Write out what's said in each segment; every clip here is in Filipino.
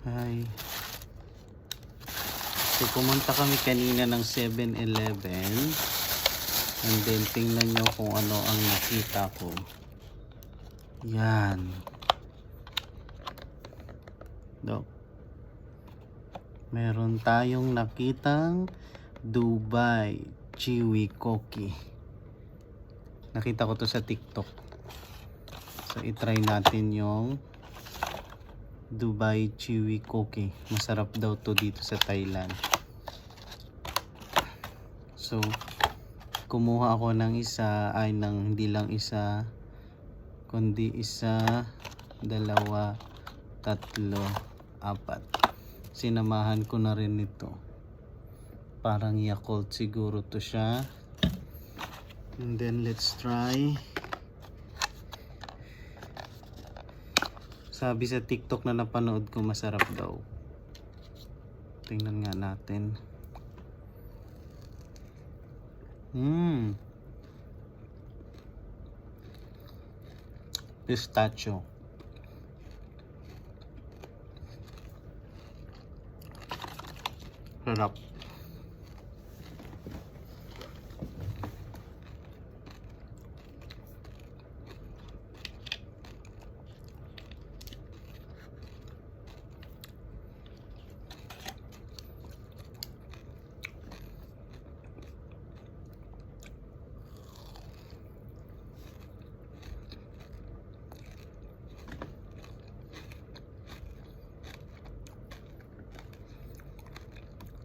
Hi. So pumunta kami kanina ng 7-Eleven. And then tingnan nyo kung ano ang nakita ko. Yan. Dok. Meron tayong nakitang Dubai Chewy Cookie. Nakita ko to sa TikTok. So itry natin yung Dubai Chewy Cookie. Masarap daw to dito sa Thailand. So kumuha ako ng isa, hindi lang isa, kundi isa, dalawa, tatlo, apat. Sinamahan ko na rin ito. Parang Yakult siguro to siya. And then let's try. Sabi sa TikTok na napanood ko, masarap daw. Tingnan nga natin. Pistachio. Sarap.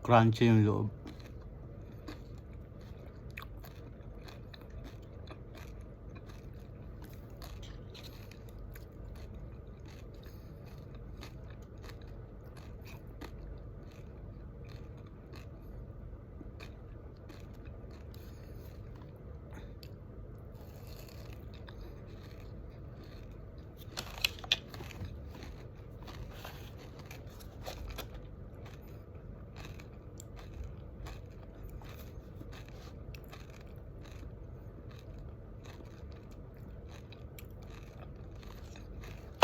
Crunchy yung loob.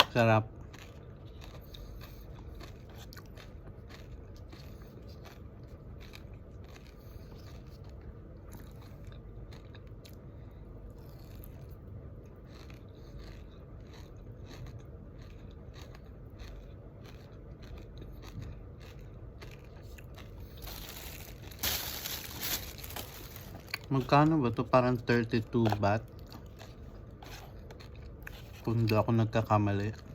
Sarap. Magkano ba to? Parang 32 baht. Kung hindi ako nagkakamali.